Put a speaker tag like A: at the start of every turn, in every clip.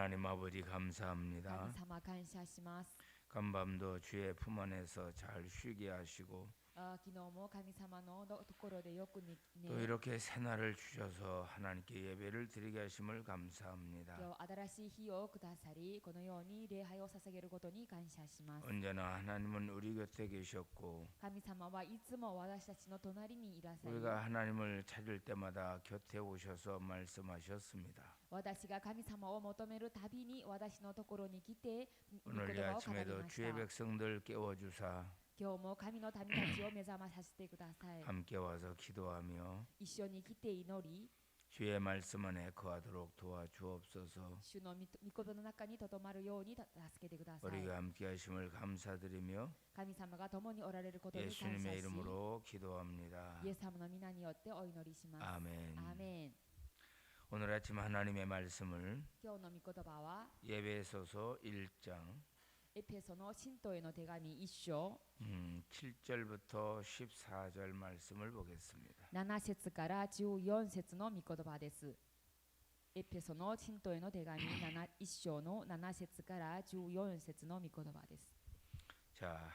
A: 하나님 아버지 감사합니다.
B: 神様感謝します。
A: 간밤도 주의 품 안에서 잘 쉬게 하시고
B: 昨日も神様のところでよく寝
A: 또 이렇게 새날을 주셔서 하나님께 예배를 드리게 하심을 감사합니다.
B: 今日新しい日をくださり、このように礼拝を捧げることに感謝します。
A: 언제나 하나님은 우리 곁에 계셨고
B: 神様はいつも私たちの隣にいらっしゃい、
A: 우리가 하나님을 찾을 때마다 곁에 오셔서 말씀하셨습니다.
B: 私が神様を求めるたびに私のところに来て御言
A: 오늘 이
B: 葉を語り
A: 아침에도
B: まし
A: 주의
B: た。
A: 백성들 깨워주사
B: 今日も神の民たちを目覚まさせてください。
A: 함께 와서 기도하며
B: 一緒に来て祈り、
A: 주의 말씀 안에 거하도록 도와주옵소서.
B: 主の御言の中にとどまるように助けてください。
A: 우리가 함께 하심을 감사드리며
B: 神様が共におられることに感謝
A: 예수님의
B: し、
A: 이름으로 기도합니다.
B: イエス様の皆によってお祈りします。
A: 아멘.
B: アーメン。
A: 오늘 아침 하나님의 말씀을
B: 今日の御言葉は
A: 예배소서 1장
B: エペソの信徒への手紙1章
A: 7절부터 14절 말씀을 보겠습니다.
B: 7節から14節の御言葉です。エペソの信徒への手紙1章の7節から14節の御言葉です。
A: 자,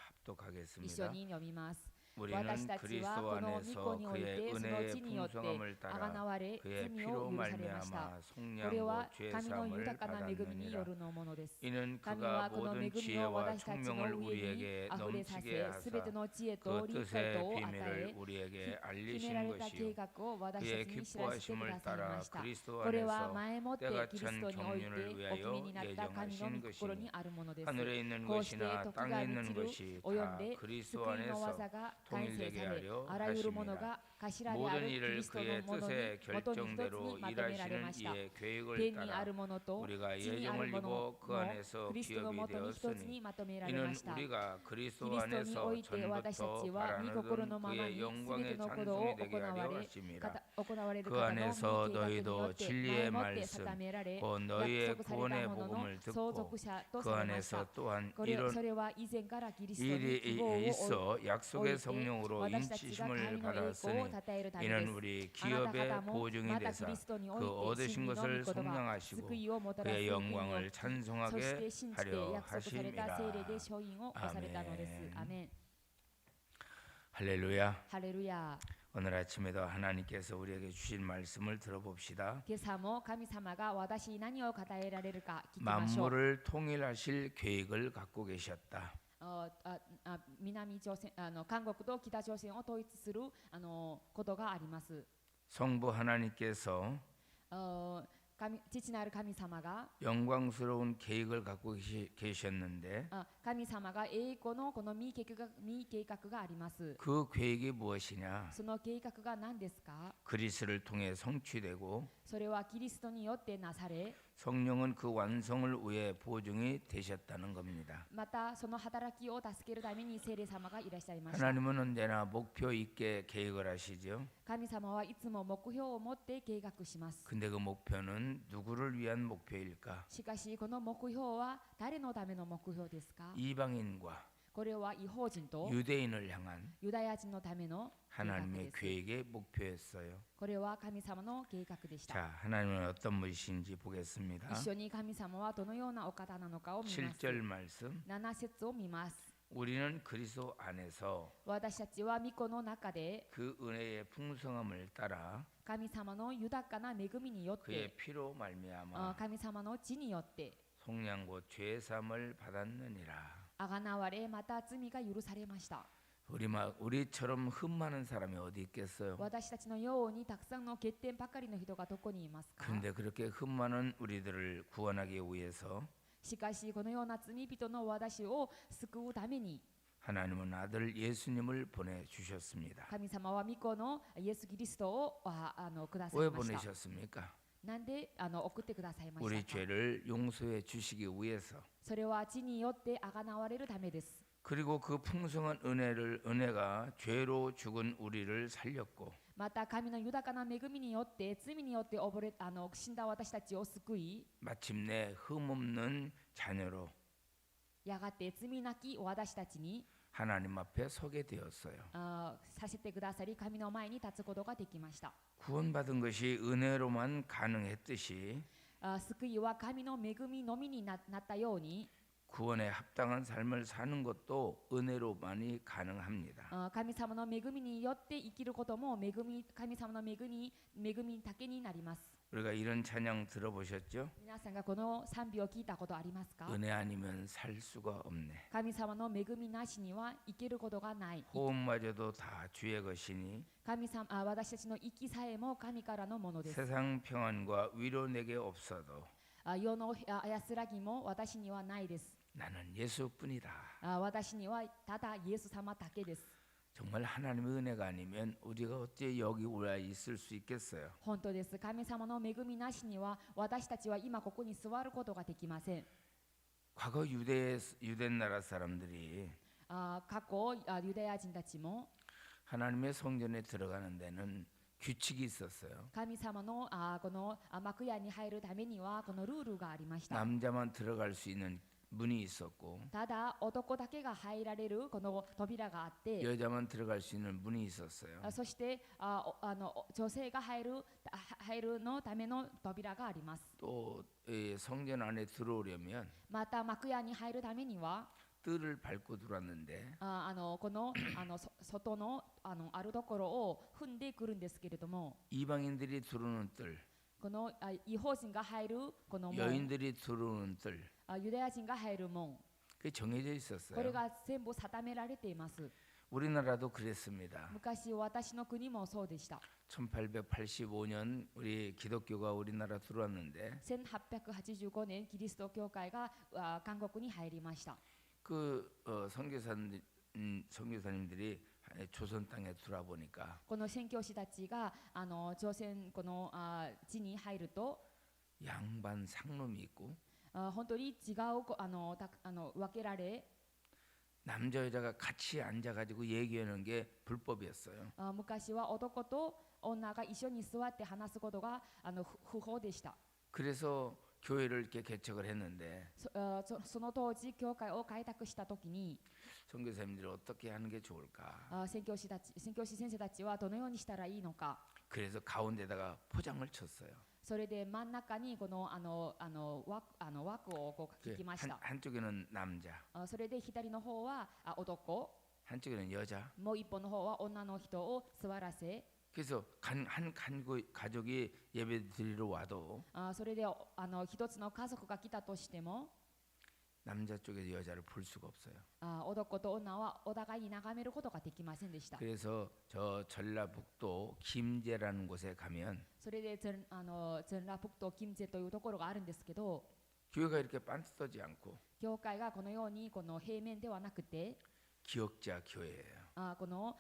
B: 一緒
A: 합독하겠습니다.
B: に読みます。
A: 우리는
B: 私たちは
A: 그리스도
B: この御
A: 안에서
B: 子におい
A: 그의
B: てその
A: 은혜의
B: 地によって
A: 풍성함을
B: あがな
A: 따라
B: われ
A: 그의
B: 罪
A: 피로
B: を許されました
A: 말미암아
B: これは
A: 속량고
B: 神の
A: 죄사함을
B: 豊かな恵みによ
A: 받았느니라.
B: るのものです
A: 이는
B: 神
A: 그가
B: はこの恵
A: 모든
B: みを
A: 지혜와
B: 私たちの
A: 총명을
B: 上に
A: 우리에게
B: あふれさ
A: 넘치게
B: せ
A: 하사
B: すべての知恵
A: 그
B: と理解
A: 뜻의
B: とを与
A: 비밀을
B: え
A: 우리에게
B: 決めら
A: 알리신
B: れた計
A: 것이요
B: 画を私た
A: 그의
B: ちに知らせてく
A: 기뻐하심을
B: ださいま
A: 따라
B: した
A: 그리스도
B: これは
A: 안에서
B: 前もって
A: 때가
B: キリス
A: 찬
B: トにおいて
A: 경륜을
B: お決め
A: 위하여
B: になった神の御
A: 예정하신
B: 心
A: 것이니
B: にあるものです
A: 하늘에 있는
B: こうして
A: 것이나
B: 時
A: 땅에
B: が
A: 있는
B: 満ちる
A: 것이
B: 及ん
A: 다
B: で
A: 그리스도
B: 救いの
A: 안에서
B: 技が完成
A: 통일되게
B: され
A: 하려
B: あらゆるもの
A: 하심이라.
B: が頭である
A: 모든
B: キ
A: 일을
B: リストの
A: 그의
B: ものに
A: 뜻의
B: 元に一つ
A: 결정대로
B: にまとめられま
A: 일하시는
B: した
A: 이의 계획을
B: 天にあ
A: 따라
B: るものと
A: 우리가
B: 地にある
A: 예정을
B: もの
A: 입어 그
B: も
A: 안에서
B: クリストの
A: 기업이
B: もとに一つ
A: 되었으니
B: にまとめられ
A: 이는
B: ました
A: 우리가 그리스도
B: キリストにお
A: 안에서
B: いて私たち
A: 전부터
B: は御心の
A: 바라는
B: まま
A: 그의
B: にすべて
A: 영광의
B: のことを
A: 찬송이 되게
B: 行わ
A: 하려
B: れ
A: 하심이라.
B: 行われる
A: 그
B: 方の
A: 안에서
B: 御計画によ
A: 너희도
B: って
A: 진리의
B: 前もって
A: 말씀
B: 定められ
A: 곧 너희의
B: 約束され
A: 구원의
B: たものの
A: 복음을
B: 相
A: 듣고
B: 続者と
A: 그
B: されまし
A: 안에서
B: た
A: 또한
B: そ
A: 이런
B: れは以前からキリストに
A: 일이
B: 希望を
A: 있어
B: 置い
A: 약속의
B: て
A: 성령으로
B: 私たちが神
A: 인치심을
B: の栄光を
A: 받았으니
B: 称えるため
A: 이는
B: です
A: 우리
B: あなた
A: 기업의
B: 方も
A: 보증이
B: また
A: 되사
B: キリストにお
A: 그
B: いて
A: 얻으신
B: 真理の御
A: 것을
B: 言葉
A: 성량하시고
B: 救いをもたらす
A: 그의
B: 意味を
A: 영광을
B: そして
A: 찬송하게
B: 信じて
A: 하려
B: 約束された聖霊で
A: 하심이라.
B: 勝因を押されたのです。アメン。
A: 할렐루야.
B: ハレルヤ。
A: 오늘 아침에도 하나님께서 우리에게 주신 말씀을 들어봅시다.
B: 今朝も神様が私に何を語えられるか聞きましょう。
A: 만물을 통일하실 계획을 갖고 계셨다.
B: 南朝鮮韓国と北朝鮮を統一することがあります。
A: 성부 하나님께서
B: 父なる神様が
A: 영광스러운 계획을 갖고 계셨는데
B: 神様が栄光のこの御計画があります。
A: 그 계획이 무엇이냐?
B: その計画が何ですか？
A: 그리스도를 통해 성취되고
B: それはキリストによってなされ
A: 성령은 그 완성을 위해 보증이 되셨다는 겁니다.
B: またその働きを助けるために聖霊様がいらっしゃいました。
A: 하나님은 언제나 목표 있게 계획을 하시죠.
B: 神様はいつも目標を持って計画します。
A: 근데 그 목표는 누구를 위한 목표일까?
B: しかしこの目標は誰のための目標ですか？
A: 이방인과
B: これは異邦人と
A: 유대인을 향한
B: ユダヤ人のための計画
A: 하나님의
B: です。
A: 계획의 목표였어요.
B: これは神様の計画でした。
A: 자, 하나님은 어떤 분이신지 보겠습니다.
B: 一緒に神様はどのようなお方なのかを見ます。
A: 7절 말씀.
B: 7節を見ます。
A: 우리는 그리스도 안에서
B: 私たちは御子の中で
A: 그 은혜의 풍성함을 따라
B: 神様の豊かな恵みによっ
A: 그의
B: て
A: 피로 말미암아
B: 神様の地によって
A: 속량 곧 죄사함을 받았느니라.
B: あがなわれまた罪が許されました。
A: 우리처럼 흠 많은 사람이 어디 있겠어요?
B: 私たちのようにたくさんの欠点ばかりの人がどこにいますか？
A: 그런데 그렇게 흠 많은 우리들을 구원하기 위해서
B: しかしこのような罪人の私を救うために
A: 하나님은 아들 예수님을 보내주셨습니다.
B: 神様は御子のイエス・キリストをくださ
A: 왜
B: いました。
A: 보내셨습니까?
B: なんで送ってくださいま
A: 우리
B: したか？
A: 죄를 용서해 주시기 위해서.
B: それは地によってあがなわれるためです。
A: 그리고 그 풍성한 은혜가 죄로 죽은 우리를 살렸고
B: また神の豊かな恵みによって罪によって死んだ私たちを救い
A: 마침내 흠없는 자녀로
B: やがて罪なき私たちに
A: 하나님 앞에 서게 되었어요.
B: させてくださり神の前に立つことができました。
A: 구원받은 것이 은혜로만 가능했듯이
B: 救いは神の恵みのみになったように
A: 구원에 합당한 삶을 사는 것도 은혜로만이 가능합니다.
B: 神様の恵みによって生きることも神様の恵みだけになります。
A: 우리가 이런 찬양 들어보셨죠?
B: 皆さんがこの賛美を聞いたことありますか？
A: 은혜 아니면 살 수가 없네.
B: 神様の恵みなしには生きることがない。
A: 호흡마저도 다 주의 것이니
B: 私たちの息さえも神からのものです。
A: 세상 평안과 위로 내게 없어도
B: 世の安らぎも私にはないです。
A: 나는 예수뿐이다.
B: 私にはただイエス様だけです。
A: 정말 하나님의 은혜가 아니면 우리가 어째 여기 올라 있을 수 있겠어요?
B: 本当です。神様の恵みなしには私たちは今ここに座ることができません。
A: 과거 유대 나라 사람들이
B: 過去ユダヤ人たちも
A: 하나님의 성전에 들어가는 데는 규칙이 있었어요.
B: 神様のこの幕屋に入るためにはこのルールがありました。
A: 남자만 들어갈 수 있는 문이 있었고
B: ただ男だけが入られるこの扉があって
A: 여자만 들어갈 수 있는 문이 있었어요.
B: そして女性が入るのための扉があります。
A: 또 성전 안에 들어오려면
B: また幕屋に入るためには
A: 뜰을 밟고 들어왔는데
B: この外のあるところを踏んでくるんですけれども
A: 이방인들이 들어오는 뜰,
B: この異邦人が入るこの門
A: 여인들이 들어오는 뜰,
B: ユダヤ人が入る門
A: 그게 정해져
B: これ
A: 있었어요.
B: が全部定められています。
A: 우리나라도 그랬습니다.
B: 昔私の国もそうでした。
A: 1885년 우리 기독교가 우리나라 들어왔는데
B: 1885年キリスト教会が韓国に入りました。
A: 그 선교사님들이 조선 땅에 들어와 보니까
B: この宣教師たちが朝鮮この地に入ると
A: 양반 상놈이 있고
B: 本当に違う分けられ
A: 남자 여자가 같이 앉아가지고 얘기하는 게 불법이었어요.
B: 昔は男と女が一緒に座って話すことが不法でした。
A: 그래서 교회를 이렇게 개척을 했는데
B: その当時教会を開拓した時に
A: 선교사님들이 어떻게 하는 게 좋을까?
B: 宣教師先生たちはどのようにしたらいいのか。
A: 그래서 가운데다가 포장을 쳤어요.
B: それで真ん中にこの枠をこう引きました。
A: 한쪽에는 남자,
B: それで左の方は男、
A: 한쪽에는 여자.
B: もう一方の方は女の人を座らせ、
A: 그래서 한 가족이 예배 드리러 와도
B: それで一つの家族が来たとしても
A: 남자 쪽에서 여자를 볼 수가 없어요.
B: 男と女はお互いに眺めることができませんでした。
A: 그래서 저 전라북도 김제라는 곳에 가면
B: それで全羅北道金ゼというところがあるんですけど、
A: 교회가 이렇게 빤듯하지 않고
B: 教会がこのようにこの平面ではなくて
A: 기역자 교회예요.
B: この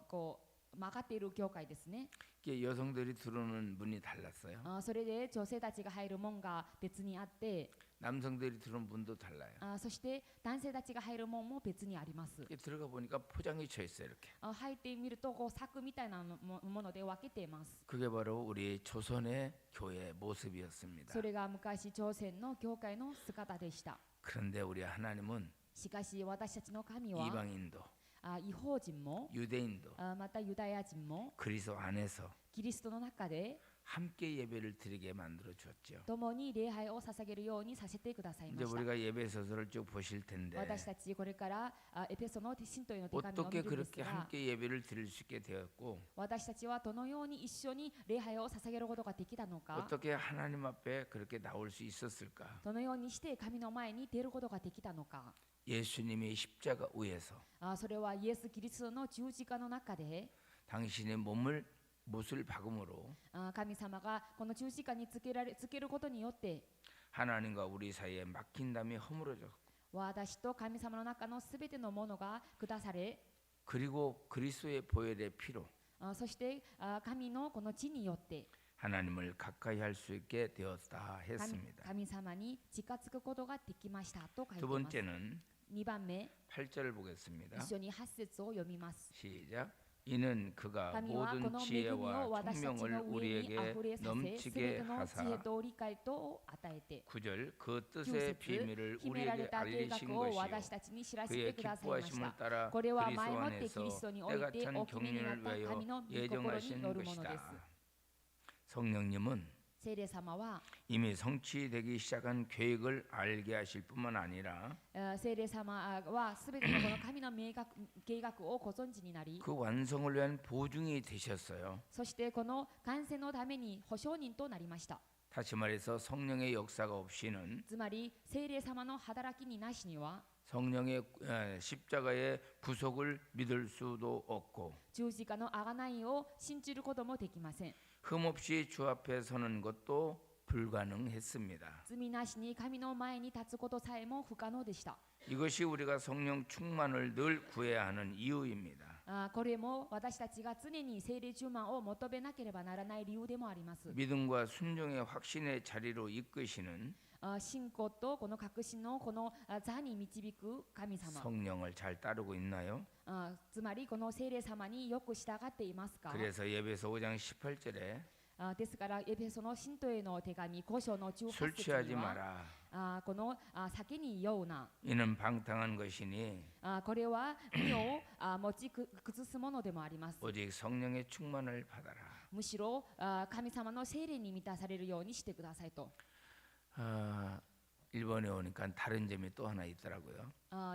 B: こう曲がっている教会ですね。
A: 이게 여성들이 들어오는 문이 달랐어요.
B: それで女性たちが入る門が別にあって、
A: 남성들이 들어오는 문도 달라요.
B: そして男性たちが入る門も別にあります。
A: 이게 들어가 보니까 포장이 쳐 있어요. 이렇게.
B: 入ってみるとこう柵みたいなもので分けています。
A: 그게 바로 우리 조선의 교회 모습이었습니다.
B: それが昔朝鮮の教会の姿でした。
A: 그런데 우리 하나님은
B: しかし私たちの神は
A: 이방인도
B: 異邦人も
A: 유대인도
B: またユダヤ人も
A: 그리스도 안에서
B: キリストの中で
A: 함께 예배를 드리게 만들어 주었죠.
B: 共に礼拝を捧げるようにさせてくださいま
A: 이제
B: した。
A: 우리가 예배서서를 쭉 보실 텐데
B: 私たちこれからエペソの信徒への手紙を見
A: 어떻게
B: るんです
A: 그렇게
B: が、
A: 함께 예배를 드릴 수 있게 되었고
B: 私たちはどのように一緒に礼拝を捧げることができたのか、
A: 어떻게 하나님 앞에 그렇게 나올 수 있었을까?
B: どのようにして神の前に出ることができたのか。
A: 예수님이 십자가 위에서
B: それはイエス・キリストの十字架の中で
A: 당신의 못을 박음으로
B: 神様がこの十字架につけることによって
A: 하나님과 우리 사이에 막힌담이 허물어졌고
B: 私と神様の中のすべてのものが下され、
A: 그리고 그리스도의 보혈의 피로
B: そして神のこの血によって
A: 하나님을 가까이 할 수 있게 되었다 했습니다.
B: 神様に近づくことができましたと書いてい
A: 두
B: ます。
A: 번째는
B: 2番目、
A: 8절을 보겠습니다.
B: 一緒に8節を読みます。
A: 시작. 이는 그가
B: 神はこ
A: 모든
B: の恵みを
A: 지혜와
B: 私たち
A: 총명을
B: の上に
A: 우리에게
B: あふれさせ、すべ
A: 넘치게
B: ての知恵
A: 하사
B: と理解とを与えて、
A: 9절 그
B: 9
A: 뜻의
B: 節
A: 비밀을
B: 決められ
A: 우리에게
B: た計
A: 알리신
B: 画を
A: 것이요
B: 私たちに知らせて
A: 그의
B: くださいまし
A: 기뻐하심을
B: た。
A: 따라
B: これは
A: 그리스도
B: 前もってキリス
A: 안에서
B: トにおいて
A: 때가 찬
B: お決めになっ
A: 경륜을
B: た
A: 위하여
B: 神の御心に
A: 예정하신
B: よるものです。
A: 것이다. 성령님은
B: 聖霊様は
A: 이미 성취되기 시작한 계획을 알게 하실 뿐만 아니라
B: 聖霊様はすべてのこの神の明確計画をご存知になり
A: 그 완성을 위한 보증이 되셨어요.
B: そしてこの完成のために保証人となりました。
A: 다시 말해서 성령의 역사가 없이는
B: つまり聖霊様の働きになしには
A: 성령의 십자가의 구속을 믿을 수도 없고
B: 十字架の贖いを信じることもできません。
A: 흠없이 주 앞에 서는 것도 불가능했습니다.
B: 罪なしに神の前に立つことさえも不可能でした。
A: 이것이 우리가 성령 충만을 늘 구해야 하는 이유입니다.
B: これも私たちが常に聖霊充満を求めなければならない理由でもあります。
A: 믿음과 순종의 확신의 자리로 이끄시는
B: 信仰とこの確信のこの座に導く神様。
A: 성령을 잘 따르고 있나요?
B: つまりこの聖霊様によく従っていますか？
A: 그래서 예배서 5장 18절에
B: ですからエペソの信徒への手紙5章の18
A: 술
B: 節
A: 취하지
B: には
A: 마라.
B: この酒に酔うな。
A: 이는 방탕한 것이니
B: これは身を持ち崩すものでもあります。
A: 오직 성령의 충만을 받아라.
B: むしろ神様の聖霊に満たされるようにしてくださいと。
A: 일본에 오니까 다른 점이 또 하나 있더라고요.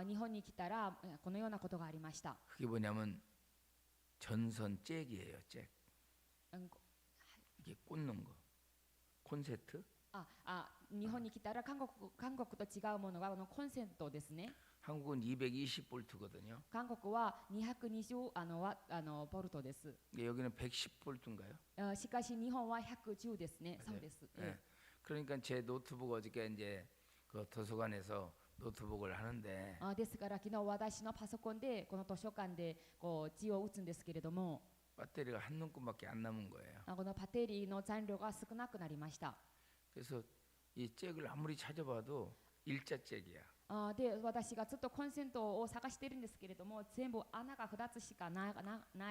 B: 日本に来たらこのようなことがありました。
A: 그게 뭐냐면 전선 잭이에요. 잭. 이게 꽂는 거. 콘센트?
B: 日本に来たら韓国と違うものがこのコンセントですね。
A: 한국은 220볼트거든요.
B: 韓国は220ボルトです。
A: 여기는 110볼트인가요?
B: しかし日本は110ですね。そうです。
A: 네. 그러니까 제 노트북 어저께 이제 그 도서관에서 노트북을 하는데
B: ですから昨日私のパソコンでこの図書館でこう字を打つんですけれども、
A: 배터리가 한 눈금밖에 안 남은 거예요.
B: このバッテリーの残量が少なくなりました。
A: 그래서 이 잭을 아무리 찾아봐도 일자 잭이야.
B: で私がずっとコンセントを探しているんですけれども、全部穴が2つしかな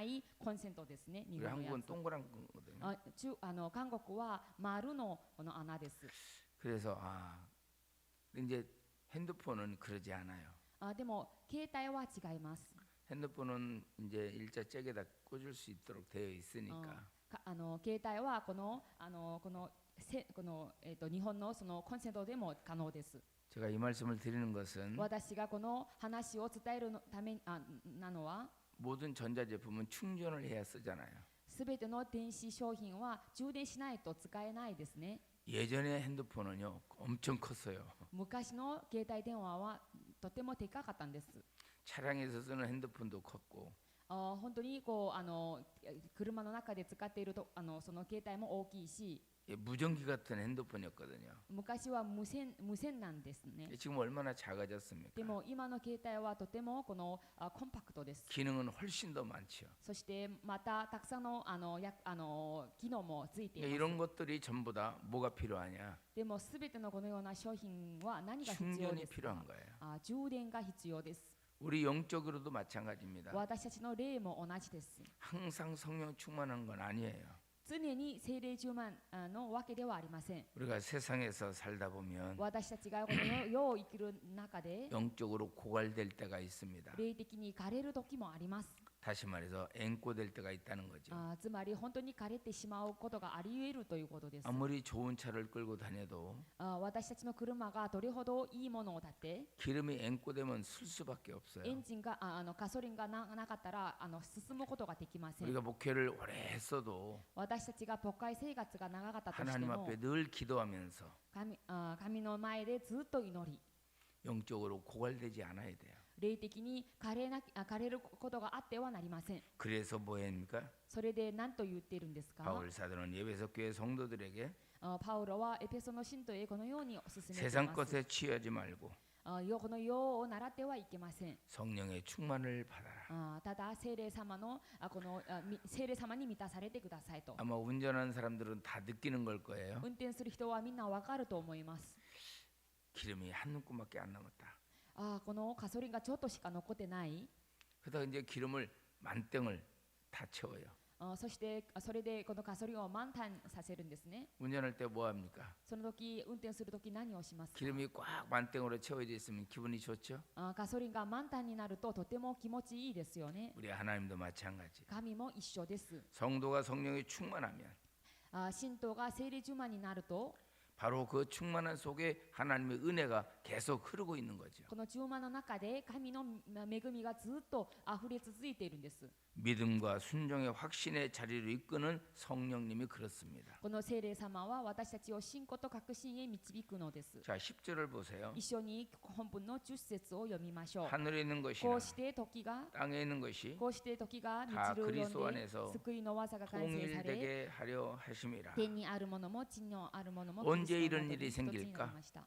B: いコンセントですね。日本のや
A: 한국은
B: つ。
A: 동그란 거거든요.
B: 韓国は丸のこの穴です。
A: 그래서 이제 핸드폰은 그러지 않아요.
B: でも携帯は違います。
A: 핸드폰은 이제 일자 잭에다 꽂을 수 있도록 되어 있으니까.
B: 携帯はこの日本のそのコンセントでも可能です。
A: 제가 이 말씀을 드리는 것은
B: 私がこの話を伝えるためなのは、
A: 모든 전자제품은 충전을 해야 쓰잖아요.
B: すべての電子商品は充電しないと使えないですね。
A: 예전에 핸드폰은요 엄청 컸어요.
B: 昔の携帯電話はとてもでかかったんです。
A: 차량에서 쓰는 핸드폰도 컸고
B: 本当にこう車の中で使っているとその携帯も大きいし、
A: 무전기 같은 핸드폰이었거든요.
B: 昔は無線なんですね。
A: 지금 얼마나 작아졌습니까?
B: でも今の携帯はとてもこのコンパクトです。
A: 기능은 훨씬 더 많죠.
B: そしてまたたくさんの機能もついています。
A: 이런 것들이 전부 다 뭐가 필요하냐?
B: でもすべてのこのような商品は何が必要
A: 충전이
B: ですか？
A: 필요한 거예요.
B: 充電が必要です。
A: 우리 영적으로도 마찬가지입니다.
B: 私たちの霊も同じです。
A: 항상 성령 충만한 건 아니에요.
B: 常に聖霊充満のわけではありません。
A: 우리가 세상에서 살다 보면
B: 私たちがこの世を生きる中で
A: 영적으로 고갈될 때가 있습니다.
B: 霊的に枯れる時もあります。
A: 다시 말해서 앵꼬될 때가 있다는 거죠.
B: つまり本当に枯れてしまうことがあり得るということです。
A: 아무리 좋은 차를 끌고 다녀도
B: 私たちの車がどれほどいいものを立て、
A: 기름이 앵꼬되면 쓸 수밖에 없어요.
B: エンジンがガソリンがなかったら進むことができません。
A: 우리가 목회를 오래 했어도
B: 私たちが牧会生活が長かったとして
A: 하나님
B: も
A: 앞에 늘 기도하면서
B: 神の前でずっと祈り、
A: 영적으로 고갈되지 않아야 돼요.
B: 霊的に枯れることがあってはなりません。
A: 그래서 뭐합니까?
B: それで何と言っているんですか？
A: 바울 사도는 에베소 교회 성도들에게
B: パウロはエペソの信徒へこのようにお勧めしてい
A: 세상
B: ます。
A: 것에 취하지 말고
B: この世を習ってはいけません。
A: 성령의 충만을 받아라.
B: ただ聖霊様のこの聖霊様に満たされてくださいと。
A: 아마 운전하는 사람들은 다 느끼는 걸 거예요.
B: 運転する人はみんなわかると思います。
A: 기름이 한 눈금밖에 안 남았다.
B: このガソリンがちょっとしか残ってない。
A: 그러다가 이제 기름을 만땡을 다 채워요.
B: そしてそれでこのガソリンを満タンさせるんですね。
A: 운전할 때 뭐 합니까?
B: その時運転する時何をしますか？
A: 기름이 꽉 만땡으로 채워져 있으면 기분이 좋죠?
B: ガソリンが満タンになるととても気持ちいいですよね。
A: 우리 하나님도 마찬가지.
B: 神も一緒です。
A: 성도가 성령이 충만하면
B: 神道が聖霊充満になると
A: 바로 그 충만한 속에 하나님의 은혜가 계속 흐르고 있는 거죠.
B: この充満の中で神の恵みがずっと溢れ続いているんです。
A: 믿음과 순종의 확신의 자리를 이끄는 성령님이 그렇습니다.
B: この聖霊様は私たちを信仰と確信へ導くのです。
A: 자, 10절을 보세요.
B: 一緒に本文の10節を読みましょう。
A: 하늘에 있는
B: こ
A: 것이나
B: うして時が
A: 땅에 있는 것이
B: こうして時が
A: 다
B: 満ちる
A: 그리스도
B: ようで
A: 안에서
B: 救いの技が完成され
A: 통일되게 하려 하심이라.
B: 天にあるものも地にあるものも
A: 언제
B: キリストの
A: 이런
B: もとに
A: 일이
B: 一つになり
A: 생길까?
B: ました。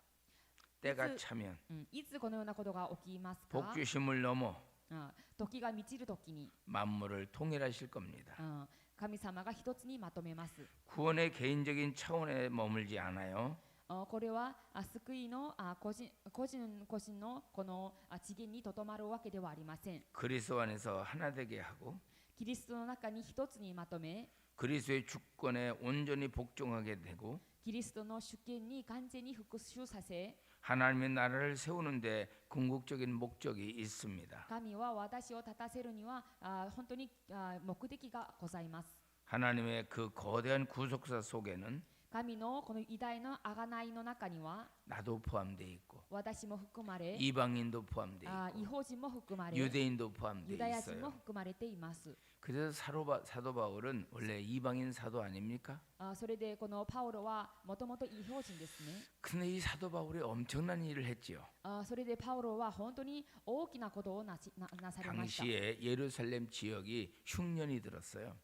A: 때가 차면
B: いつこのようなことが起きますか？
A: 복주심을 넘어
B: 時が満ちる時に
A: 만물을 통일하실 겁니다.
B: 神様が一つにまとめます。
A: 구원의 개인적인 차원에 머물지 않아요.
B: これは救いの個人のこの次元にとどまるわけではありません。
A: 그리스도 안에서 하나 되게 하고
B: キリストの中に一つにまとめ、
A: 그리스도의 주권에 온전히 복종하게 되고
B: キリストの主権に完全に復讐させ、
A: 하나님의 나라를 세우는데 궁극적인 목적이 있습니다.
B: 神は私を立たせるには本当に目的がございます。
A: 하나님의 그 거대한 구속사 속에는
B: 神のこの偉大な贖いの中には
A: 나도 포함되어 있고
B: 私も含まれ、
A: 이방인도 포함되어
B: 異
A: 있고
B: 邦人も含まれ、
A: 유대인도
B: ユ
A: 포함되어
B: ダヤ人も
A: 있어요.
B: 含まれています。
A: 그래서 사도 바울은 원래 이방인 사도 아닙니까?
B: それでこのパウロはもともと異邦人ですね。
A: 근데 이 사도 바울이 엄청난 일을 했지요.
B: それでパウロは本当に大きなことをなされました。
A: 당시에 예루살렘 지역이 흉년이 들었어요.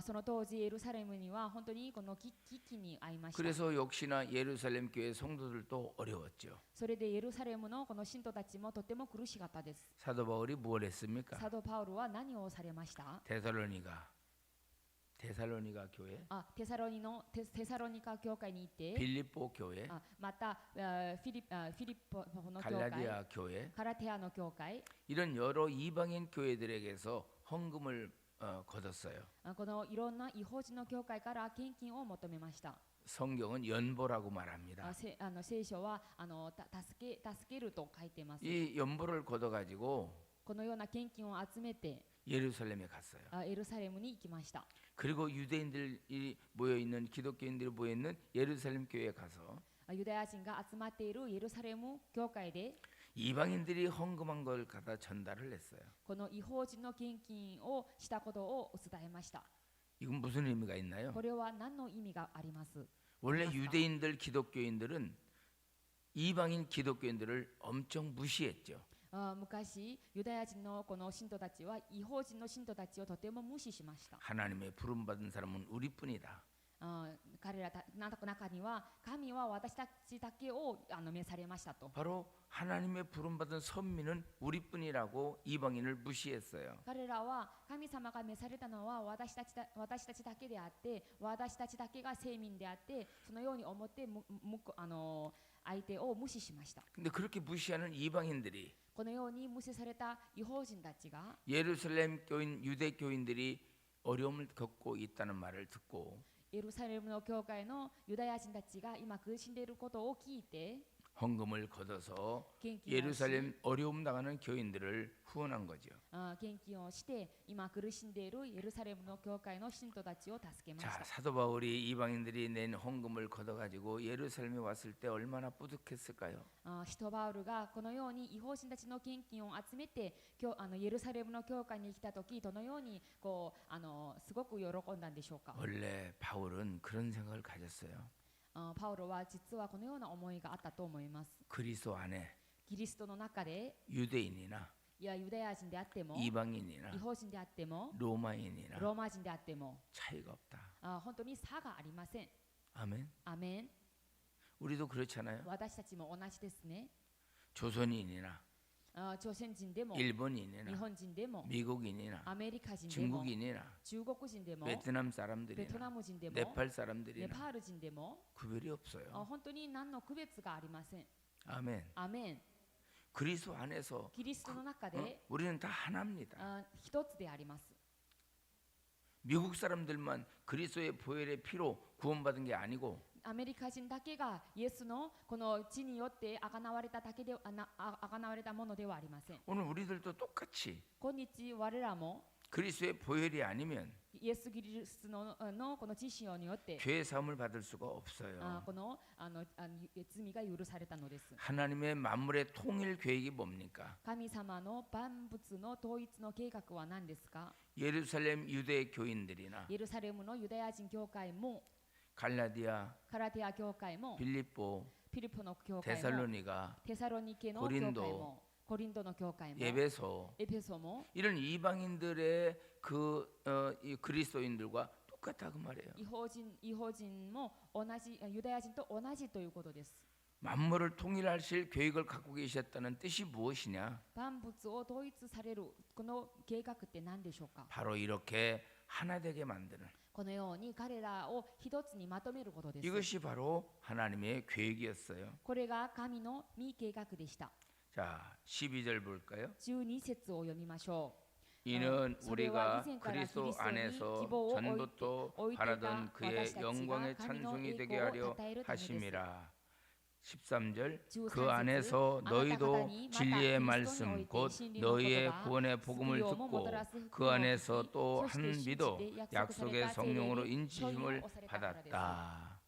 B: その当時エルサレムには本当にこの危機に遭いました。
A: 그래서 역시나 예루살렘 교회 성도들도 어려웠죠.
B: それでエルサレムのこの信徒たちもとても苦しかったです。
A: 사도 바울이 뭘 했습니까?
B: サドパウロは何をされました？
A: 데살로니가 교회,
B: テサロニカ教会に行って、
A: 빌립보 교회,
B: またフィリッポの教会、
A: 갈라디아 교회,
B: カラテアの教会、
A: 이런 여러 이방인 교회들에게서 헌금을 거뒀어요.
B: このいろんな異邦人の教会から献金を求めました。
A: 성경은 연보라고 말합니다.
B: 聖書は助けると書いています。
A: 이 연보를 걷어가지고
B: このような献金を集めて
A: 예루살렘에 갔어요.
B: エルサレムに行きました。
A: 그리고 유대인들이 모여있는 기독교인들이 모여있는 예루살렘 교회에 가서
B: ユダヤ人が集まっているエルサレム教会で
A: 이방인들이 헌금한 걸 갖다 전달을 했어요.
B: この異邦人の献金をしたことを伝えました。
A: 이건 무슨 의미가 있나요?
B: これは何の意味があります？
A: 원래 유대인들 기독교인들은 이방인 기독교인들을 엄청 무시했죠.
B: 昔ユダヤ人のこの信徒たちは異邦人の信徒たちをとても無視しました。
A: 하나님의 부름받은 사람은 우리뿐이다.
B: 彼らの中には神は私たちだけを召されましたと。
A: 바로 하나님의 부름받은 선민은 우리뿐이라고 이방인을 무시했어요.
B: 彼らは神様が召されたのは私たちだけであって、私たちだけが聖民であって、そのように思って相手を無視しました。
A: 근데 그렇게 무시하는 이방인들이
B: このように無視された異邦人たちが
A: 예루살렘 교인 유대 교인들이 어려움을 겪고 있다는 말을 듣고
B: エルサレムの教会のユダヤ人たちが今苦しんでいることを聞いて
A: 헌금을 걷어서
B: 献金をし
A: 예루살렘 어려움 당하는 교인들을 후원한 거죠.
B: 献金をして今苦しんでいるエルサレムの教会の信徒たちを助けまし
A: 자,
B: た。
A: 사도 바울이 이방인들이 낸 헌금을 걷어가지고 예루살렘에 왔을 때 얼마나 뿌듯했을까요?
B: 使徒パウルがこのように異邦人たちの献金を集めてエルサレムの教会に来た時どのようにすごく喜んだんでしょうか。
A: 원래 바울은 그런 생각을 가졌어요.
B: パウロは実はこのような思いがあったと思います。
A: 그리스도 안에
B: キリストの中で
A: 유대인이나
B: ユダヤ人であっても
A: 이방인이나
B: 異邦人であっても
A: 로마인이나
B: ローマ人であっても
A: 차이가 없다.
B: 本当に差がありません。
A: 아멘.
B: アメン。
A: 우리도 그렇잖아요.
B: 私たちも同じですね。
A: 조선인이나
B: 朝鮮人でも
A: 일본인이나
B: 日本人でも
A: 미국인이나
B: アメリカ人でも
A: 중국인이나
B: 中国人でも
A: 베트남
B: ベトナ
A: 사람들이나
B: ム人でも
A: 네팔
B: ネ
A: 사람들이나
B: パール人でも
A: 구별이 없어요.
B: 本当に何の区別がありません。
A: 아멘.
B: アメン。
A: 그리스도 안에서
B: キリストの中で
A: 우리는 다 하나입니다.
B: 一つであります。
A: 미국 사람들만 그리스도의 보혈의 피로 구원받은 게 아니고
B: アメリカ人だけがイエスのこの血によって贖われただけで贖われたものではありません。
A: 오늘 우리들도 똑같이
B: 今日我らも
A: 그리스도의 보혈이 아니면
B: イエス・キリストのこの知識によって
A: 죄의 사함을 받을 수가 없어요.
B: この罪が許されたのです。
A: 하나님의 만물의 통일 계획이 뭡니까?
B: 神様の万物の統一の計画は何ですか？
A: 예루살렘 유대 교인들이나
B: エルサレムのユダヤ人教会も
A: 갈라디아,
B: カラテア教会も
A: 빌립보,
B: ピリポの教会も
A: 데살로니가,
B: テサロニケの教会もコリントの教会も
A: 예베소
B: エペソも
A: 이런 이방인들의 이 그리스도인들과 똑같다 그 말이에요.
B: 違法人も同じユダヤ人と同じということです。
A: 만물을 통일하실 계획을 갖고 계셨다는 뜻이 무엇이냐?
B: 万物を統一されるこの計画って何でしょうか？
A: 바로 이렇게 하나 되게 만드는
B: このように彼らを一つにまとめることです。
A: 이것이 바로 하나님의 계획이었어요.
B: これが神の御計画でした。
A: 자, 12절 볼까요?
B: 12節を読みましょう。
A: 이는 우리가
B: それは以前から
A: 그리스도
B: キリストに
A: 안에서
B: 希望を
A: 전부터
B: 置いていた
A: 바라던 그의
B: 私たちが
A: 영광의
B: 神の
A: 찬송이
B: 栄
A: 되게
B: 光を
A: 하려
B: 称えるためです。
A: 하심이라. 13절
B: 13
A: 그 안에서
B: 節
A: 너희도
B: あなた方に
A: 진리의
B: また
A: 말씀
B: キリストにおいて
A: 곧
B: 真理の言
A: 너희의
B: 葉
A: 구원의 복음을
B: 救いをも
A: 듣고
B: もたらす福
A: 그
B: 音を
A: 안에서
B: 聞き
A: 또
B: そして
A: 한
B: 信じ
A: 믿어
B: て約束され
A: 약속의
B: た聖霊
A: 성령으로
B: に所有
A: 인치심을
B: をされたからです。
A: 받았다.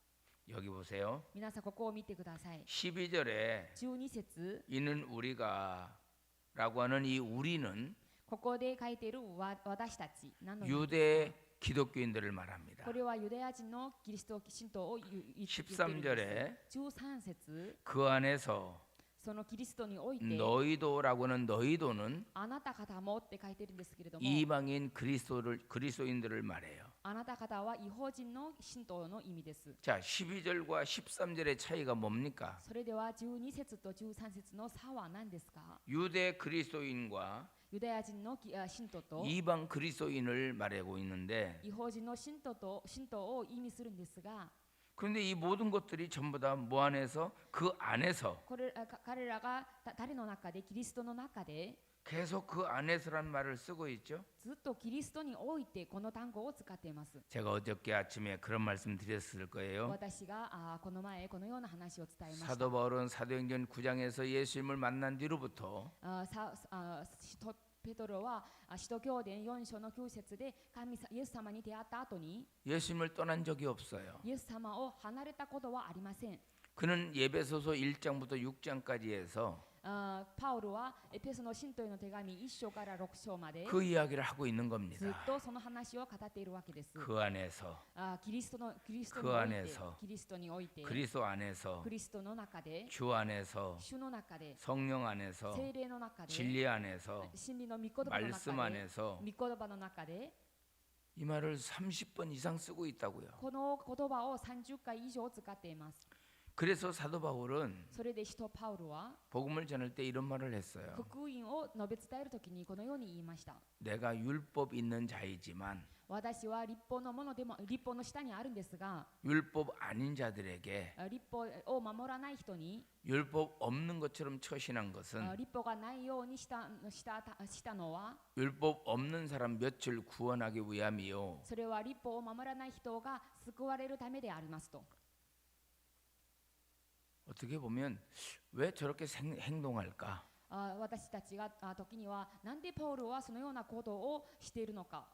A: 여기 보세요.
B: 皆さんここを見てください。
A: 12절에
B: 12節
A: 이는 우리가 라고 하는 이 우리는
B: ここで書いている私たちなのに
A: 유대 기독교인들을 말합니다.
B: これはユダヤ人のキリスト信徒を言っているんです。
A: 13절에
B: 13節
A: 그 안에서
B: そのキリストにおいて
A: 너희도라고 하는 너희도는
B: あなた方もって書いてるんですけれども
A: 이방인 그리스도인들을 말해요.
B: あなた方は違法人の信徒の意味です。
A: 자, 12절과 13절의 차이가 뭡니까?
B: それでは12節と13節の差は何ですか？
A: 유대 그리스도인과
B: ユダヤ人の信徒と
A: 이방 그리스도인을 말하고 있는데
B: 違法人の信徒を意味するんですが
A: 그런데 이 모든 것들이 전부 다 뭐 안에서 그 안에서
B: 彼らが誰の中でキリストの中で
A: 계속 그 안에서란 말을 쓰고 있죠.
B: ずっとキリストにおいてこの単語を使っています。
A: 제가 어저께 아침에 그런 말씀 드렸을 거예요.
B: 私がこの前このような話を伝えました。
A: 사도 바울은 사도행전 9장에서 예수님을 만난 뒤로부터
B: ペトロは使徒行伝4章の9節でイエス様に出会った後に
A: 예수님을 떠난 적이 없어요.
B: イエス様を離れたことはありません。
A: 그는 예배소서 1장부터 6장까지 해서
B: パウロはエペソの信徒への手紙1章から6章まで
A: 그 이야기를 하고 있는
B: ずっ
A: 겁니다.
B: とその話を語っているわけです。
A: 그 안에서
B: キリストに
A: 그
B: おいて
A: 안에서
B: キリストにおいて
A: 그리스도 안에서
B: クリストの中で
A: 주 안에서
B: 主の中で
A: 성령 안에서
B: 聖霊の中で
A: 진리 안에서
B: 真理の御言葉の
A: 말씀
B: 中で
A: 안에서
B: 御言葉の中で
A: 이 말을 30번 이상 쓰고 있다고요.
B: この言葉を30回以上使っています。
A: 그래서 사도 바울은
B: それで使徒パウロは
A: 복음을 전할 때 이런 말을 했어요.
B: 福音を述べ伝えるときにこのように言いました。
A: 내가 율법 있는 자이지만
B: 私は立法のものでも立法の下にあるんですが
A: 율법 아닌 자들에게
B: 立法を守らない人に
A: 율법 없는 것처럼 처신한 것은
B: 立法がないようにしたのは
A: 율법 없는 사람 몇을 구원하기 위함이요.
B: それは立法を守らない人が救われるためでありますと。
A: 어떻게 보면 왜 저렇게 행동할까?
B: 私たちが時にはなんでパウロはそのような行動をしているのか。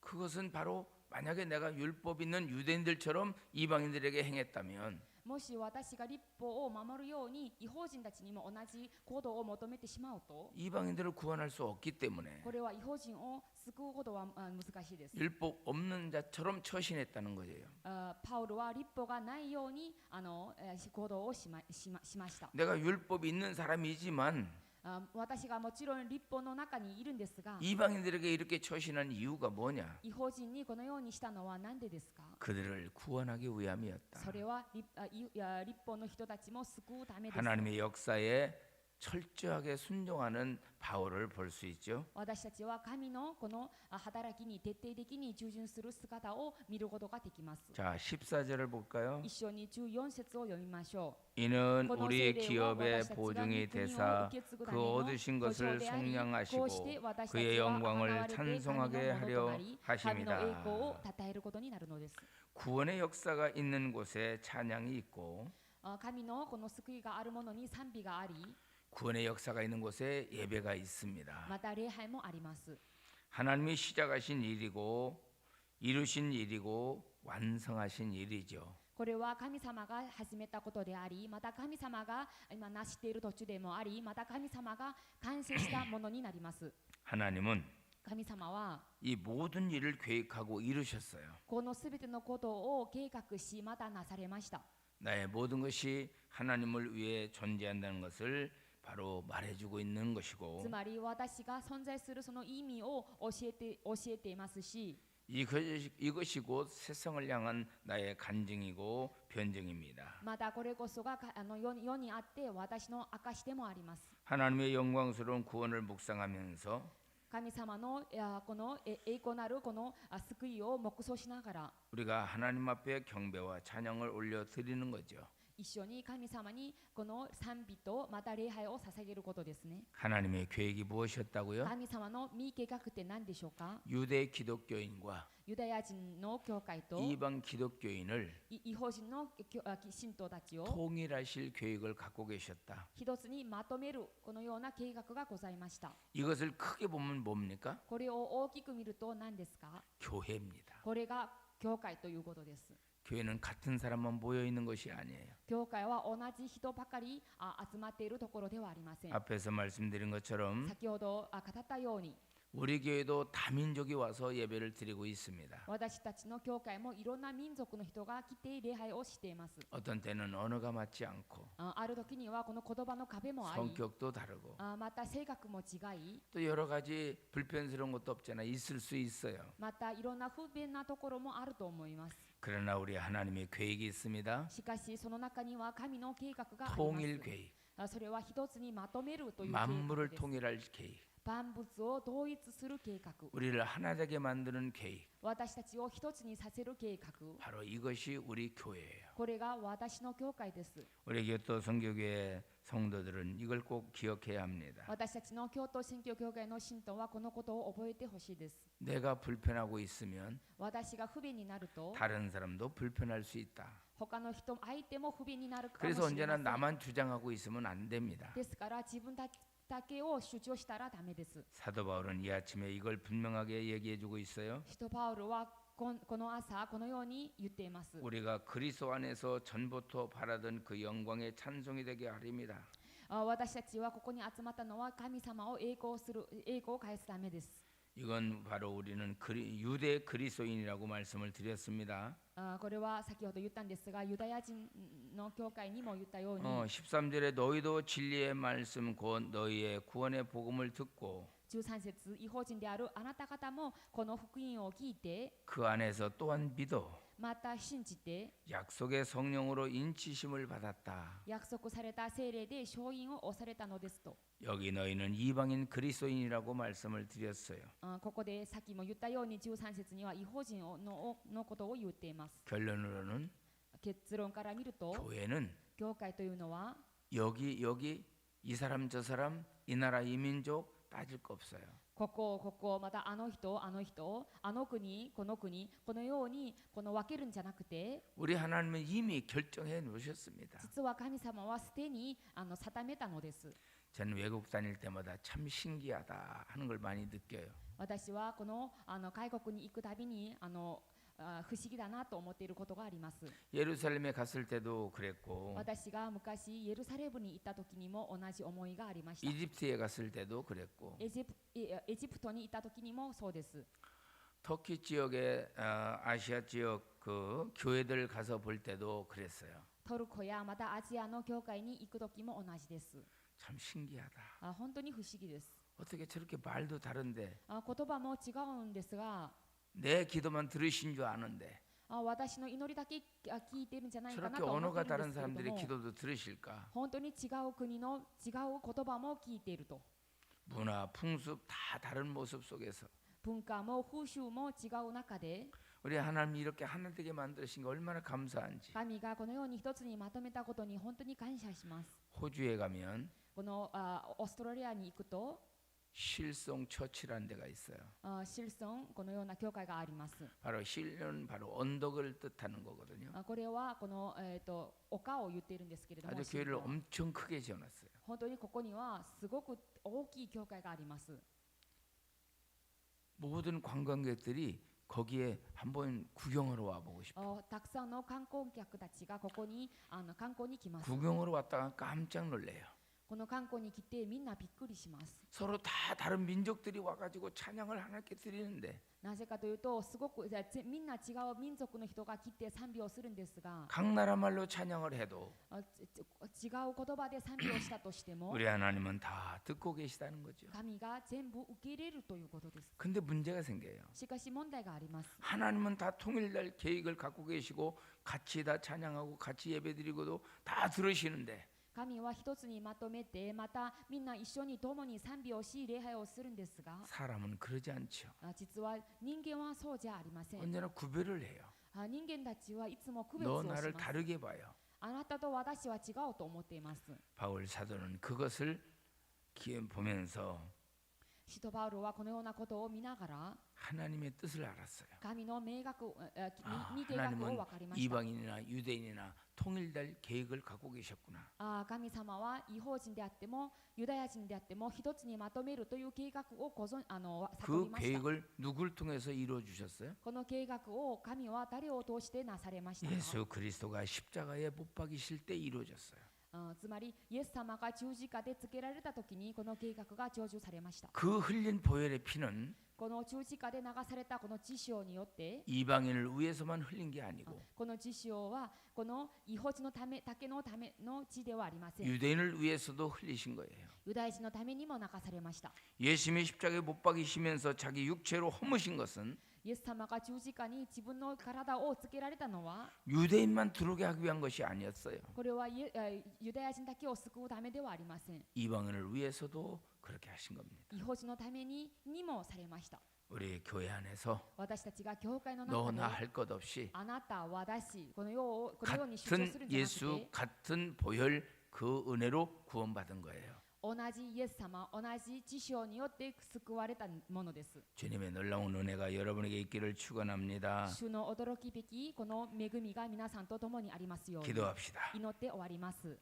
A: 그것은 바로 만약에 내가 율법 있는 유대인들처럼 이방인들에게 행했다면
B: もし私が立法を守るように違法人たちにも同じ行動を求めてしまうと
A: 이방인들을 구원할 수 없기 때문에
B: これは違法人を救うことは難しいです。
A: 율법 없는 자처럼 처신했다는 거예요.
B: パウロは立法がないように行動をしました。
A: 내가 율법 있는 사람이지만
B: 私がもちろん立法の中にいるんですが
A: 이방인들에게 이렇게 처신한 이유가 뭐냐?
B: 違法人にこのようにしたのは何でですか？
A: 그들을 구원하기 위함이었다.
B: それは立法の人たちも救うためです。
A: 하나님의 역사에 철저하게 순종하는 바울을 볼 수 있죠.
B: 私たちは神のこの働きに徹底的に従順する姿を見ることができます。
A: 자, 14절을 볼까요?
B: 一緒に14節を読みましょう。
A: 이는 우리의 기업의 보증이 되사 그 얻으신 것을 속량하시고 그의 영광을 찬송하게 하려 하심이다. 구원의 역사가 있는 곳에 찬양이 있고
B: 神のこの救いがあるものに賛美があり、 구원의
A: 역사가 있는 곳에 예배가 있습니다.
B: また礼拝もあります。
A: 자, 하나님이 시작하신 일이고 이루신 일이고 완성하신 일이죠.
B: これは神様が始めたことであり、また神様が今成している途中でもあり、また神様が完成したものになります。
A: 하나님은
B: 神様は
A: 이 모든 일을 계획하고 이루셨어요.
B: このすべてのことを計画し、またなされました。
A: 나의 모든 것이 하나님을 위해 존재한다는 것을 바로 말해주고 있는 것이고
B: つまり私が存在するその意味を教えていますし、
A: 이것이 곧 세상을 향한 나의 간증이고 변증입니다.
B: またこれこそが世にあって私の証でもあります。
A: 하나님의 영광스러운 구원을 묵상하면서
B: 神様のこの栄光なるこの救いを黙想しながら
A: 우리가 하나님 앞에 경배와 찬양을 올려 드리는 거죠.
B: 一緒に神様にこの賛美とまた礼拝を捧げることですね。
A: 하나님의 계획이 무엇이었다고요?
B: 神様の御計画って何でしょうか？
A: 유대 기독교인과
B: ユダヤ人の教会と
A: 이방 기독교인을
B: 異邦人の信徒たちを
A: 통일하실 계획을 갖고 계셨다.
B: 一つにまとめるこのような計画がございました。
A: 이것을 크게 보면 뭡니까?
B: これを大きく見ると何ですか？
A: 교회입니다.
B: これが教会ということです。
A: 교회는 같은 사람만 모여 있는 것이 아니에요.
B: 教会は同じ人ばかり集まっているところではありません。
A: 앞에서 말씀드린 것처럼
B: 先ほど語ったように
A: 우리 교회도 다민족이 와서 예배를 드리고 있습니다.
B: 私たちの教会もいろんな民族の人が来て礼拝をしています。
A: 어떤 때는 언어가 맞지 않고
B: ある時にはこの言葉の壁もあり、
A: 성격도 다르고
B: また性格も違い、
A: 또 여러 가지 불편스러운 것도 없잖아. 있을 수 있어요.
B: またいろんな不便なところもあると思います。
A: 그러나 우리 하나님의 계획이 있습니다.
B: しかしその中には神の計画があり
A: 통일
B: ます。
A: 계획,
B: それは一つにまとめるという計画
A: 만물을
B: です。
A: 통일할 계획,
B: 万物を統一する計画、
A: 우리를 하나 되게 만드는 계획.
B: 私たちを一つにさせる計画、
A: 바로 이것이 우리 교회예요.
B: これが私の教会です。
A: 우리 교토 성교교회 성도들은 이걸 꼭 기억해야 합니다.
B: 私たちの京都宣教教会の信徒はこのことを覚えてほしいです。
A: 내가 불편하고 있으면
B: 私が不便になると
A: 다른 사람도 불편할 수 있다.
B: 他の人相手も不便になるかも
A: 그래서
B: しれ
A: 언제나
B: ません。
A: 나만 주장하고 있으면 안 됩니다.
B: ですから自分だけを主張したらダメです。
A: 사도 바울은 이 아침에 이걸 분명하게 얘기해주고 있어요.
B: 使徒パウロはこの朝このように言っています。
A: 우리가 그리스도 안에서 전부터 바라던 그 영광의 찬송이 되게 하립니다.
B: 私たちはここに集まったのは神様を栄光を返すためです。
A: 이건 바로 우리는 유대 그리스도인이라고 말씀을 드렸습니다.
B: これは先ほど言ったんですが、ユダヤ人の教会にも言ったように、
A: 13절에 너희도 진리의 말씀 곧 너희의 구원의 복음을 듣고
B: 13節、異邦人であるあなた方もこの福音を聞いて、
A: 그 안에서 또한 믿어
B: また信じて、
A: 약속의 성령으로 인치심을 받았다.
B: 約束された聖霊で承認を押されたのですと。
A: 여기 너희는 이방인 그리스도인이라고 말씀을 드렸어요.
B: ここでさっきも言ったように13節には異邦人のことを言っています。
A: 결론으로는
B: 結論から見ると、
A: 교회는
B: 教会というのは
A: 여기 이 사람 저 사람 이 나라 이 민족 따질 거 없어요.
B: ここまたあの人あの国このようにこの分けるんじゃなくて、
A: 우리 하나님은 이미 결정해 놓으셨습니다.
B: 実は神様はすでに定めたのです。
A: 저는 외국 다닐 때마다 참 신기하다 하는 걸 많이 느껴요.
B: 私はこの外国に行くたびに不思議だなと思っていることがあります。
A: 예루살렘에 갔을 때도 그랬고
B: 私が昔エルサレムに行った時にも同じ思いがありました。
A: 이집트에 갔을 때도 그랬고
B: エジプトに行った時にもそうです。
A: 터키 지역의 아시아 지역 그 교회들 가서 볼 때도 그랬어요.
B: トルコやまたアジアの教会に行く時も同じです。
A: 참 신기하다.
B: 本当に不思議です。
A: 어떻게 저렇게 말도 다른데
B: 言葉も違うんですが、
A: 내 기도만 들으신 줄 아는데
B: 私の祈りだけ聞いているんじゃないかな
A: 저렇게
B: と思って
A: 언어가
B: いるん
A: 다른
B: ですけれど
A: 사람들의
B: も、
A: 기도도 들으실까?
B: 本当に違う国の違う言葉も聞いていると。
A: 문화, 풍습 다 다른 모습 속에서
B: 文化も風習も違う中で、
A: 우리 하나님이 이렇게 하나 되게 만드신 게 얼마나 감사한지.
B: 神がこのように一つにまとめたことに本当に感謝します。
A: 호주에 가면
B: このオーストラリアに行くと、
A: 실송 처치라는 데가 있어요.
B: シルソンこのような教会があります。
A: 바로 실은 바로 언덕을 뜻하는 거거든요.
B: これはこの丘を言っているんですけれども、
A: 아주 교회를 엄청 크게 지어놨어요.
B: 本当にここにはすごく大きい教会があります。
A: 모든 관광객들이 거기에 한번 구경하러 와보고 싶어.
B: たくさんの観光客たちがここに観光に来ます。
A: 구경하러 왔다가 깜짝 놀래요.
B: この観光に来てみんなびっくりします。
A: 서로 다 다른 민족들이 와가지고 찬양을 하나님께 드리는데
B: なぜかというと、すごくみんな違う民族の人が来て賛美をするんですが、
A: 각 나라 말로 찬양을 해도
B: 違う言葉で賛美をしたとしても
A: 우리 하나님은 다 듣고 계시다는 거죠.
B: 神が全部受け入れるということです。
A: 근데 문제가 생겨요.
B: しかし問題があります。
A: 하나님은 다 통일될 계획을 갖고 계시고 같이 다 찬양하고 같이 예배드리고도 다 들으시는데
B: 神は一つにまとめて、またみんな一緒に共に賛美をし礼拝をするんですが、
A: 사람은 그러지 않죠.
B: 実は人間はそうじゃありません。
A: 언제나 구별을 해요.
B: 人間たちはいつも区別を
A: 너
B: し
A: 나를
B: ます。
A: 다르게 봐요.
B: あなたと私は違うと思っています。
A: 바울 사도는 그것을 보면서
B: 使徒パウロはこのようなことを見ながら
A: 하나님의 뜻을 알았어요.
B: 神の計画を計画を
A: 하나님은
B: 分かりました。
A: 이방인이나 유대인이나 통일될 계획을 갖고 계셨구나.
B: 神様は異邦人であってもユダヤ人であっても一つにまとめるという計画を悟り
A: 그
B: ました。
A: 계획을 누굴 통해서 이루어 주셨어요?
B: この計画を神は誰を通してなされましたか。
A: 예수 그리스도가 십자가에 못 박이실 때 이루어졌어요.
B: つまりイエス様が十字架でつけられた時にこの計画が成就されました。
A: 그 흘린 보혈의 피는
B: この十字架で流されたこの血潮によって
A: 이방인을 위해서만 흘린 게 아니고
B: この血潮はこの異邦人のためだけのための血ではありません。
A: 유대인을 위해서도 흘리신 거예요.
B: ユダヤ人のためにも流されました。
A: 예수님이 십자가에 못 박이시면서 자기 육체로 허무신 것은
B: イエス様が十字架に自分の体をつけられたのは
A: 유대인만 들어오게 하기 위한 것이 아니었어요.
B: これはユダヤ人だけを救うためではありません。
A: 이방인을 위해서도 그렇게 하신 겁니다.
B: 異邦人のためにもされました。
A: 우리 교회 안에서
B: 私たちが教会の中で
A: 너나 할 것 없이
B: あなた、私、このように主張する
A: 같은
B: んじゃなく
A: 예수
B: て
A: 같은 보혈 그 은혜로 구원받은 거예요.
B: 同じイエス様、同じ血潮によって救われたものです。
A: 주님의 놀라운 은혜가 여러분에게 있기를 축원합니다.
B: 主の驚きべきこの恵みが皆さんと共にありますように
A: 기도합시다.
B: 祈って終わります。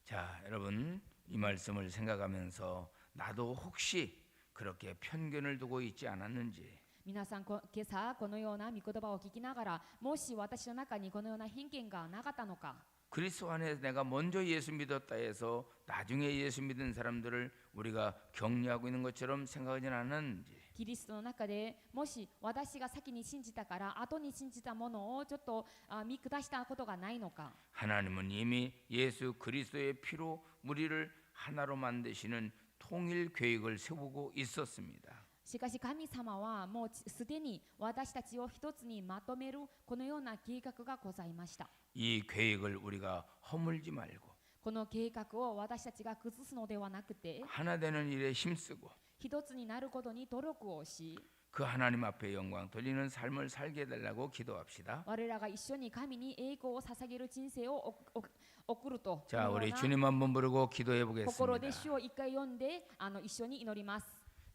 A: 자, 여러분 이 말씀을 생각하면서 나도 혹시 그렇게 편견을 두고 있지 않았는지
B: 皆さん今朝このような御言葉を聞きながら、もし私の中にこのような偏見がなかったのか、
A: 그리스도 안에 내가 먼저 예수 믿었다 해서 나중에 예수 믿은 사람들을 우리가 격려하고 있는 것처럼 생각하지는 않았는지
B: キリストの中でもし私が先に信じたから後に信じたものをちょっと見下したことがないのか。
A: 하나님은 이미 예수 그리스도의 피로 우리를 하나로 만드시는 통일 계획을 세우고 있었습니다.
B: しかし神様はもうすでに私たちを一つにまとめるこのような計画がございました。
A: 이 계획을 우리가 허물지 말고
B: この計画を私たちが崩すのではなくて、
A: 하나 되는 일에 힘쓰고
B: 一つになることに努力をし、
A: 그 하나님 앞에 영광 돌리는 삶을 살게 해달라고 기도합시다.
B: 我らが一緒に神に栄光を捧げる人生を送ると。
A: 자,
B: この
A: 우리
B: ような
A: 주님 한번 부르고 기도해
B: 心で
A: 보겠습니다.
B: 主を一回読んで一緒に祈ります。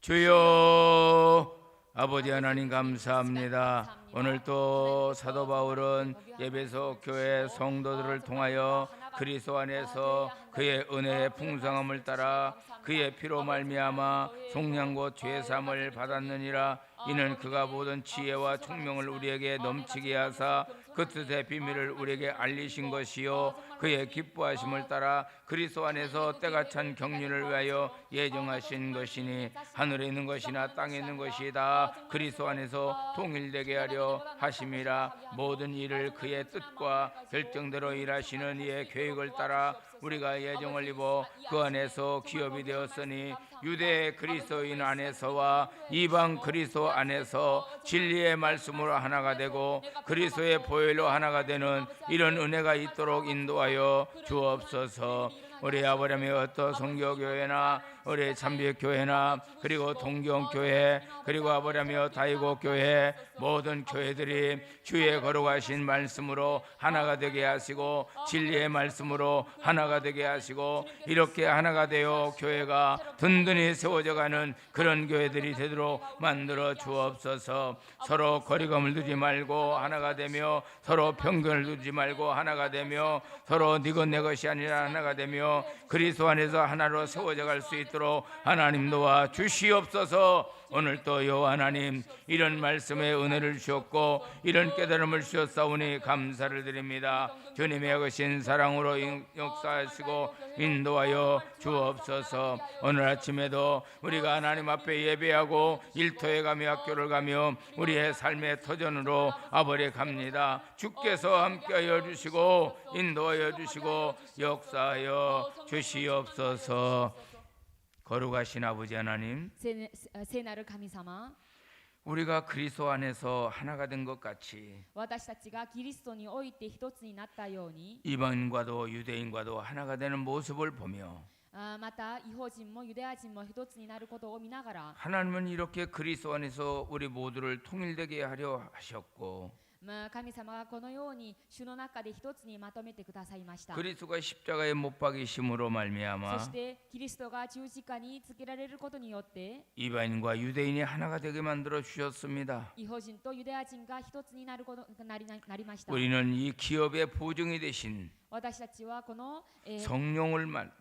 A: 주여 아버지 하나님 감사합니다. 오늘 또 사도 바울은 예배소 교회 성도들을 통하여 그리스도 안에서 그의 은혜의 풍성함을 따라 그의 피로 말미암아 속량고 죄 사함을 받았느니라. 이는 그가 모든 지혜와 총명을 우리에게 넘치게 하사 그 뜻의 비밀을 우리에게 알리신 것이요 그의 기뻐하심을 따라 그리스도 안에서 때가 찬 경륜을 위하여 예정하신 것이니 하늘에 있는 것이나 땅에 있는 것이 다 그리스도 안에서 통일되게 하려 하심이라. 모든 일을 그의 뜻과 결정대로 일하시는 이의 계획을 따라 우리가 예정을 입어 그 안에서 기업이 되었으니 유대 그리스도인 안에서와 이방 그리스도 안에서 진리의 말씀으로 하나가 되고 그리스도의 보혈로 하나가 되는 이런 은혜가 있도록 인도하여 주옵소서. 우리 아버지의 어떤 선교교회나 우리 참비교회나 그리고 동경교회 그리고 아버지의 다이고교회 모든 교회들이 주의 거룩하신 말씀으로 하나가 되게 하시고 진리의 말씀으로 하나가 되게 하시고 이렇게 하나가 되어 교회가 든든히 세워져가는 그런 교회들이 되도록 만들어 주옵소서. 서로 거리감을 두지 말고 하나가 되며 서로 편견을 두지 말고 하나가 되며 서로 네 것 내 것이 아니라 하나가 되며 하며 그리스도 안에서 하나로 세워져 갈 수 있도록 하나님 도와 주시옵소서. 오늘 또 여호와 하나님 이런 말씀에 은혜를 주셨고 이런 깨달음을 주셨사오니 감사를 드립니다. 주님의 거신 사랑으로 역사하시고 인도하여 주옵소서. 오늘 아침에도 우리가 하나님 앞에 예배하고 일터에 가며 학교를 가며 우리의 삶의 터전으로 아버지 갑니다. 주께서 함께하여 주시고 인도하여 주시고 역사하여 주시옵소서. 거룩하신 아버지 하나님,
B: 聖なる神様、
A: 우리가 그리스도 안에서 하나가 된 것 같이
B: 私たちがキリストにおいて一つになったように、
A: 이방인과도 유대인과도 하나가 되는 모습을 보며
B: また異邦人もユダヤ人も一つになることを見ながら、
A: 하나님은 이렇게 그리스도 안에서 우리 모두를 통일되게 하려 하셨고
B: 神様がこのように主の中で一つにまとめてくださいました。
A: 그리스도가 십자가에 못 박이심으로 말미암아
B: そしてキリストが十字架につけられることによって
A: 이방인과 유대인이 하나가 되게 만들어 주셨습니다.
B: 異邦人とユダヤ人が一つになることなりました。
A: 우리는 이 기업의 보증이 되신
B: 私たちはこの、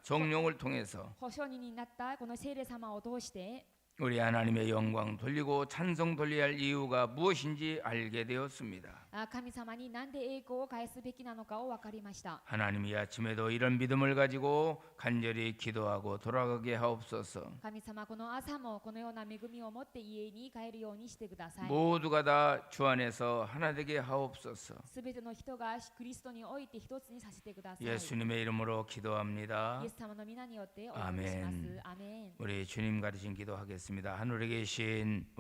A: 성령을 통해서
B: 保証人になったこの聖霊様を通して
A: 우리 하나님의 영광 돌리고 찬송 돌려야 할 이유가 무엇인지 알게 되었습니다.
B: 神様に何で栄光を返すべきなのかを分かりました。
A: 하나님 이 아침에도 이런 믿음을 가지고 간절히 기도하고 돌아가게 하옵소서.
B: 神様この朝もこのような恵みを持って家に帰るようにしてください。
A: 모두가 다 주 안에서 하나 되게 하옵소서.
B: すべての人がクリストにおいて一つにさせてください。
A: 예수님의 이름으로 기도합니다.
B: イエス様の皆によってお祈りします。アーメン。
A: 우리 주님 가르친 기도하겠습니다. 하늘에 계신 우리